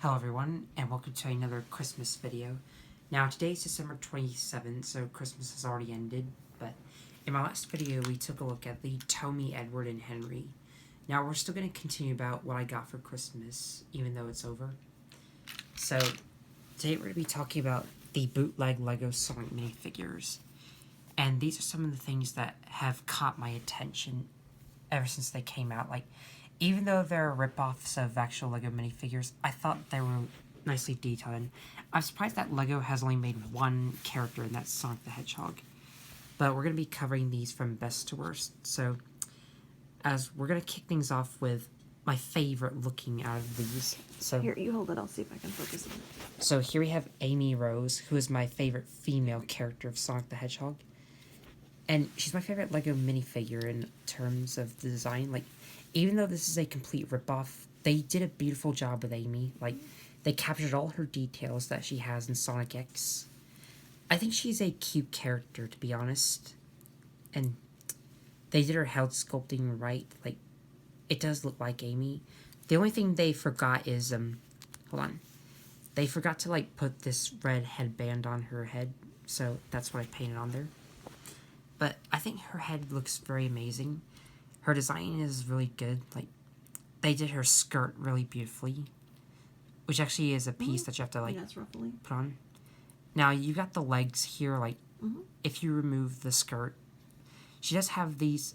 Hello everyone, and welcome to another Christmas video. Now today's December 27th, so Christmas has already ended, but in my last video we took a look at the Tommy, Edward, and Henry. Now we're still going to continue about what I got for Christmas, even though it's over. So, today we're going to be talking about the bootleg LEGO Sonic minifigures. And these are some of the things that have caught my attention ever since they came out. Like, even though they're rip-offs of actual LEGO minifigures, I thought they were nicely detailed. And I'm surprised that LEGO has only made one character, and that's Sonic the Hedgehog. But we're going to be covering these from best to worst. So, as we're going to kick things off with my favorite looking out of these. So here, you hold it. I'll see if I can focus on it. So here we have Amy Rose, who is my favorite female character of Sonic the Hedgehog. And she's my favorite LEGO minifigure in terms of the design. Like, even though this is a complete ripoff, they did a beautiful job with Amy. Like, they captured all her details that she has in Sonic X. I think she's a cute character, to be honest. And they did her head sculpting right. Like, it does look like Amy. The only thing they forgot is, hold on. They forgot to, like, put this red headband on her head. So that's what I painted on there. But I think her head looks very amazing. Her design is really good. Like, they did her skirt really beautifully, which actually is a piece that you have to, like, put on. Now, you got the legs here. Like, if you remove the skirt, she does have this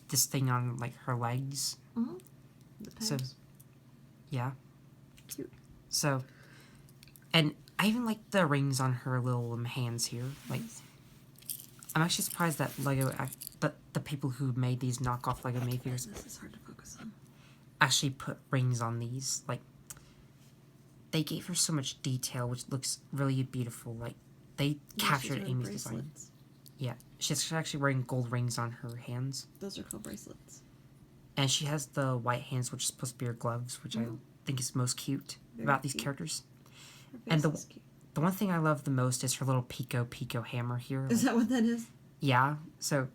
thing on, like, her legs. The pegs. So, yeah. Cute. So, and I even like the rings on her little hands here. Like, I'm actually surprised that LEGO, the people who made these knockoff LEGO minifigures, this is hard to focus on, actually put rings on these. Like, they gave her so much detail, which looks really beautiful. Like, they captured Amy's design. Yeah, she's actually wearing gold rings on her hands. Those are called bracelets. And she has the white hands, which is supposed to be her gloves, which I think is most cute about these characters. And the one thing I love the most is her little Pico hammer here. Is that what that is? Yeah. So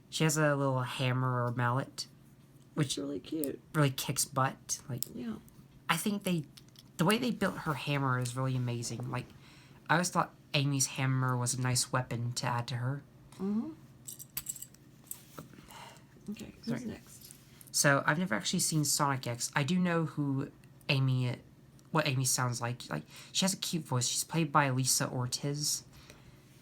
she has a little hammer or mallet, which really cute. Really kicks butt. Like, yeah. I think the way they built her hammer is really amazing. Like, I always thought Amy's hammer was a nice weapon to add to her. Okay, who's next? So I've never actually seen Sonic X. I do know what Amy sounds like. Like, she has a cute voice. She's played by Lisa Ortiz.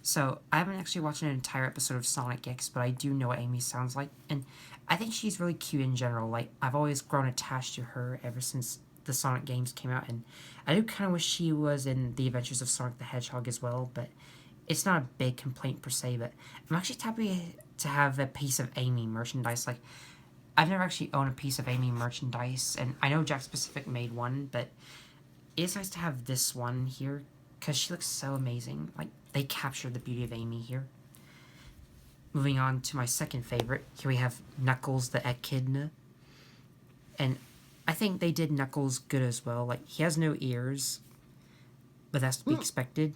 So I haven't actually watched an entire episode of Sonic X, but I do know what Amy sounds like. And I think she's really cute in general. Like, I've always grown attached to her ever since the Sonic games came out. And I do kind of wish she was in The Adventures of Sonic the Hedgehog as well, but it's not a big complaint per se. But I'm actually happy to have a piece of Amy merchandise. Like, I've never actually owned a piece of Amy merchandise, and I know Jack Specific made one, but it's nice to have this one here, because she looks so amazing. Like, they captured the beauty of Amy here. Moving on to my second favorite, here we have Knuckles the Echidna. And I think they did Knuckles good as well. Like, he has no ears, but that's to be expected.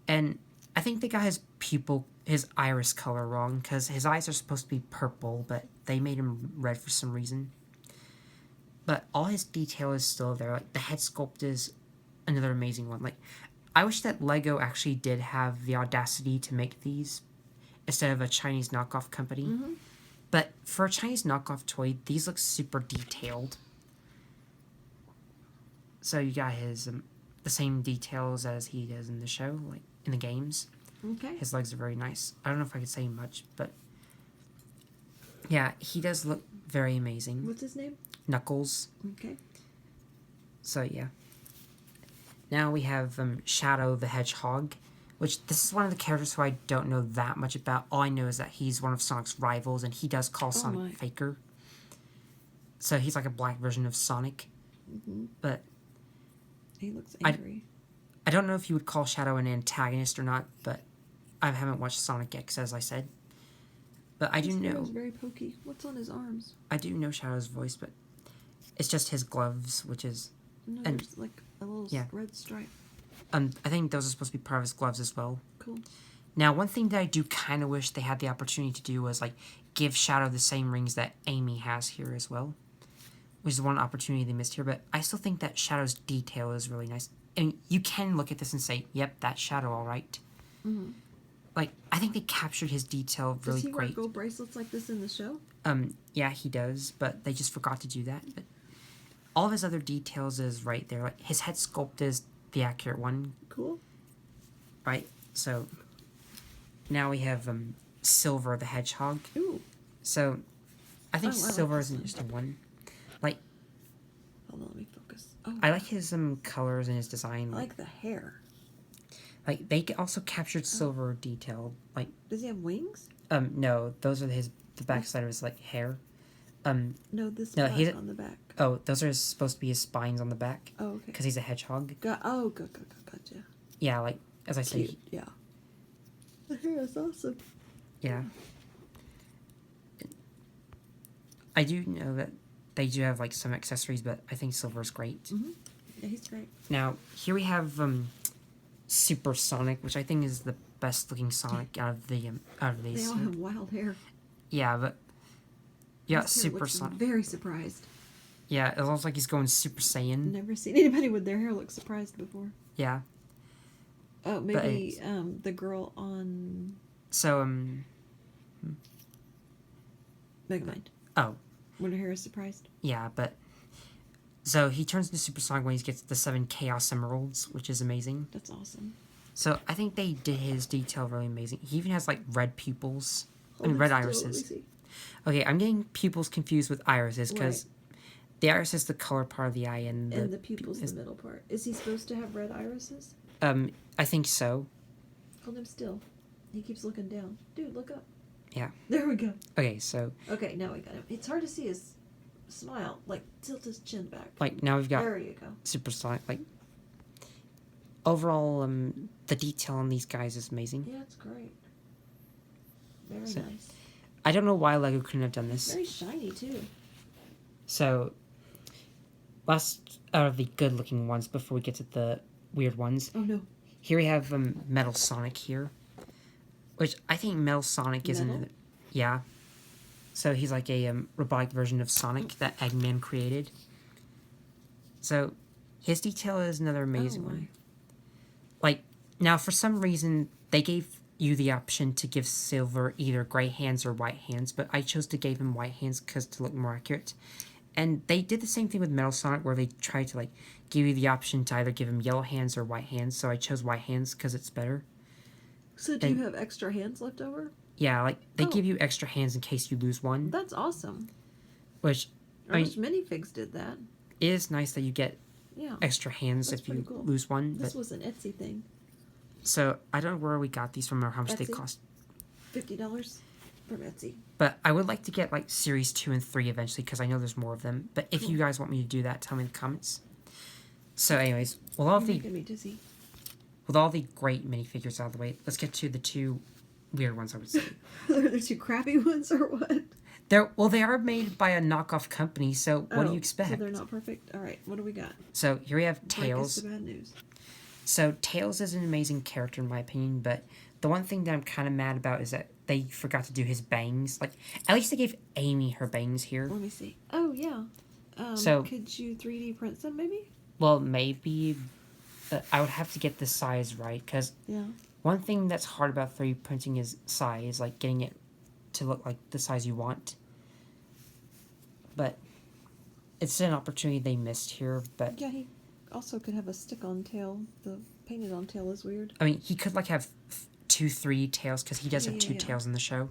And I think they got his iris color wrong, because his eyes are supposed to be purple, but they made him red for some reason. But all his detail is still there. Like, the head sculpt is another amazing one. Like, I wish that LEGO actually did have the audacity to make these instead of a Chinese knockoff company. But for a Chinese knockoff toy, these look super detailed. So you got his the same details as he does in the show, like in the games. Okay. His legs are very nice. I don't know if I could say much, but yeah, he does look very amazing. What's his name? Knuckles. Okay. So yeah. Now we have Shadow the Hedgehog, which this is one of the characters who I don't know that much about. All I know is that he's one of Sonic's rivals, and he does call Sonic Faker. So he's like a black version of Sonic. But he looks angry. I don't know if you would call Shadow an antagonist or not, but I haven't watched Sonic X, as I said. But I do know... His very pokey. What's on his arms? I do know Shadow's voice, but it's just his gloves, which is... No, there's like a little red stripe. I think those are supposed to be part of his gloves as well. Cool. Now, one thing that I do kind of wish they had the opportunity to do was, like, give Shadow the same rings that Amy has here as well. which is one opportunity they missed here. But I still think that Shadow's detail is really nice. And you can look at this and say, "Yep, that's Shadow, all right." Mm-hmm. Like, I think they captured his detail really Does he wear great. gold bracelets like this in the show? Yeah, he does, but they just forgot to do that. But all of his other details is right there. Like, his head sculpt is the accurate one. Cool. Right? So, now we have Silver the Hedgehog. Ooh. So, I think Oh, I like Silver this is an one. interesting one. Like, Hold on, let me focus. Oh, I like his colors and his design. I like the hair. Like, they also captured Silver detail. Like, Does he have wings? no, those are the backside of his, like, hair. No, this No, black he's- on the back. Oh, those are supposed to be his spines on the back. Oh, okay. Because he's a hedgehog. Gotcha. Yeah, like, as I said, Cute, yeah. The hair is awesome. yeah. I do know that they do have, like, some accessories, but I think Silver's great. Mm-hmm. Yeah, he's great. Now, here we have Super Sonic, which I think is the best looking Sonic out of these. They all have wild hair. Yeah, but yeah, His hair Super looks Sonic. very surprised. Yeah, it looks like he's going Super Saiyan. Never seen anybody with their hair look surprised before. Yeah. Oh, maybe the girl on So Megamind. oh When her hair is surprised. yeah, but so he turns into Super Sonic when he gets the 7 Chaos Emeralds, which is amazing. That's awesome. So I think they did his detail really amazing. He even has like red pupils. I mean, Hold red it still, let me irises. see. Okay, I'm getting pupils confused with irises because the iris is the color part of the eye, and the pupil's the middle part. Is he supposed to have red irises? I think so. Hold him still. He keeps looking down. Dude, look up. Yeah. There we go. Okay, so Okay, now we got him. It's hard to see his smile. Like, tilt his chin back. like now we've got There you go. Super Sonic. Like overall, the detail on these guys is amazing. Yeah, it's great. Very So- nice. I don't know why Lego couldn't have done this. Very shiny, too. So, last out of the good-looking ones before we get to the weird ones. Oh, no. Here we have Metal Sonic here, which I think Metal Sonic is Metal? yeah. So he's like a robotic version of Sonic that Eggman created. So his detail is another amazing Oh, my. one. Like now, for some reason, they gave you the option to give Silver either gray hands or white hands, but I chose to give him white hands because to look more accurate. And they did the same thing with Metal Sonic, where they tried to like give you the option to either give him yellow hands or white hands. So I chose white hands because it's better. So do you have extra hands left over? Yeah, like they Oh. give you extra hands in case you lose one, That's awesome. which I wish minifigs did that. is nice that you get Yeah. extra hands That's if you pretty cool. lose one. This But was an Etsy thing. so I don't know where we got these from or how much they Etsy? cost. $50 from Etsy. But I would like to get like series 2 and 3 eventually because I know there's more of them. But if you guys want me to do that, tell me in the comments. So, anyways, with all You're the making me dizzy. great minifigures out of the way, let's get to the 2 weird ones. I would say Are there two crappy ones or what? they are made by a knockoff company. So what do Oh, you expect? So they're not perfect? All right, what do we got? So here we have Break us Tails. the bad news. So Tails is an amazing character in my opinion, but the one thing that I'm kind of mad about is that they forgot to do his bangs. Like at least they gave Amy her bangs here. Let me see. Oh, yeah. So- could you 3D print some, maybe? Well, maybe I would have to get the size right because Yeah. one thing that's hard about 3D printing is size, like getting it to look like the size you want. But it's an opportunity they missed here. But Yeah, he also could have a stick-on tail. The painted-on tail is weird. I mean, he could like have 2, 3 tails because he does Yeah, have yeah, 2 yeah. tails in the show.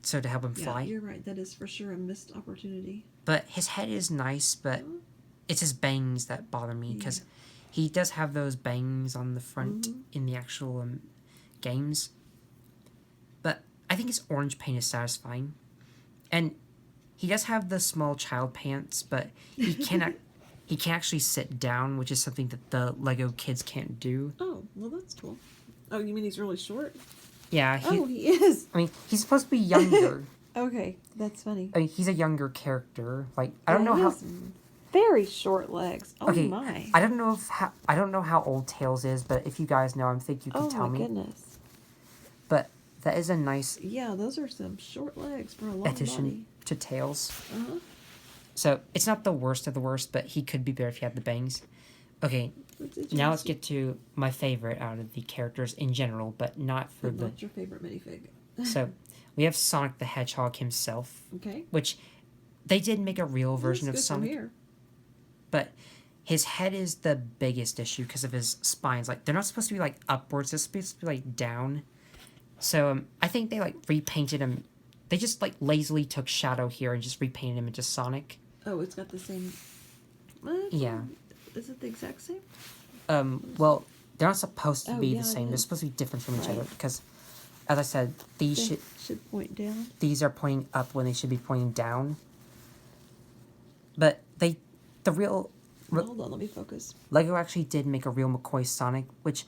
So to help him Yeah, fly. you're right. That is for sure a missed opportunity. But his head is nice, but it's his bangs that bother me because he does have those bangs on the front in the actual games. But I think his orange paint is satisfying. And he does have the small child pants, but he cannot he can actually sit down, which is something that the Lego kids can't do. Oh, well, that's cool. Oh, you mean he's really short? Yeah, Oh, he is. I mean, he's supposed to be younger. Okay, that's funny. I mean, he's a younger character. Like, I don't know He how. has very short legs. Oh, Okay, my. I don't know I don't know how old Tails is, but if you guys know, I think you can Oh, tell my me. goodness. But that is a nice Yeah, those are some short legs for a long addition body. to Tails. Uh-huh. So it's not the worst of the worst, but he could be better if he had the bangs. Okay, now let's get to my favorite out of the characters in general, but not for the. Not your favorite minifig. So we have Sonic the Hedgehog himself. Okay. Which they did make a real version of Sonic. Here. But his head is the biggest issue because of his spines. Like, they're not supposed to be, like, upwards. They're supposed to be, like, down. So, I think they, like, repainted him. They just, like, lazily took Shadow here and just repainted him into Sonic. Oh, it's got the same... Yeah. Is it the exact same? Well, they're not supposed to be yeah, the same. They're supposed to be different from each other. Right. Because, as I said, these should point down. These are pointing up when they should be pointing down. But the real... Hold on, let me focus. Lego actually did make a real McCoy Sonic, which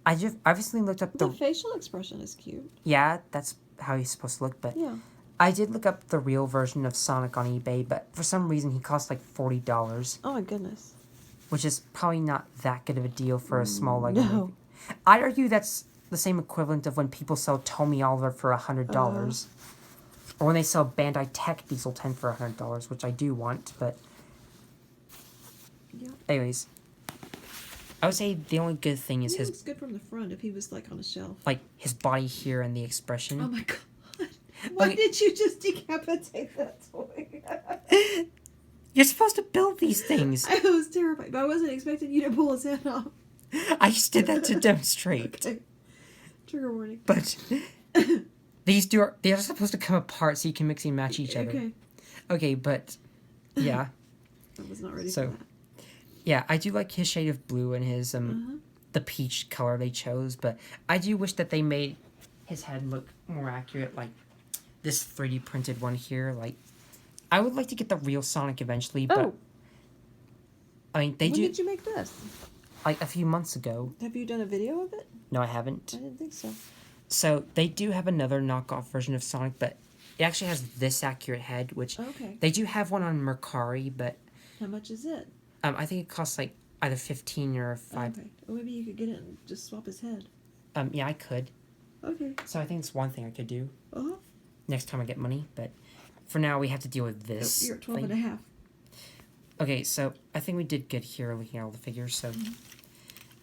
I recently looked up The facial expression is cute. Yeah, that's how he's supposed to look, but Yeah. I did look up the real version of Sonic on eBay, but for some reason he cost like $40, Oh my goodness. which is probably not that good of a deal for a small Lego No. movie. I'd argue that's the same equivalent of when people sell Tommy Oliver for $100. Or when they sell Bandai Tech Diesel 10 for $100, which I do want, but... Yeah. Anyways. I would say the only good thing is He looks good from the front if he was like on a shelf. like, his body here and the expression. Oh my god. Why did you just decapitate that toy? You're supposed to build these things. I was terrified, but I wasn't expecting you to pull his head off. I just did that to demonstrate. Okay. Trigger warning. But they are supposed to come apart so you can mix and match each other. Okay. Okay, but yeah. I was not ready So, for that. yeah, I do like his shade of blue and his the peach color they chose, but I do wish that they made his head look more accurate, like this 3D printed one here. Like, I would like to get the real Sonic eventually, but I mean When did you make this? like a few months ago. Have you done a video of it? No, I haven't. I didn't think so. So they do have another knockoff version of Sonic, but it actually has this accurate head, which Okay. they do have one on Mercari, but How much is it? I think it costs like either 15 or 5. Okay. Well, maybe you could get it and just swap his head. Yeah, I could. Okay. So I think it's one thing I could do Uh-huh. next time I get money, but for now we have to deal with this. You're at 12 thing. and a half. Okay, so I think we did good here looking at all the figures. So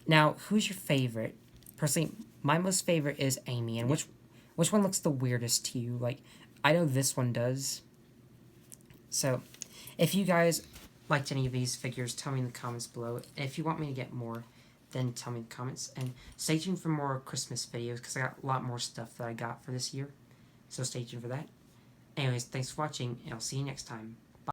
now, who's your favorite? Personally, my most favorite is Amy, and which one looks the weirdest to you? Like, I know this one does. So, if you guys liked any of these figures, tell me in the comments below. And if you want me to get more, then tell me in the comments. And stay tuned for more Christmas videos, because I got a lot more stuff that I got for this year. So stay tuned for that. Anyways, thanks for watching, and I'll see you next time.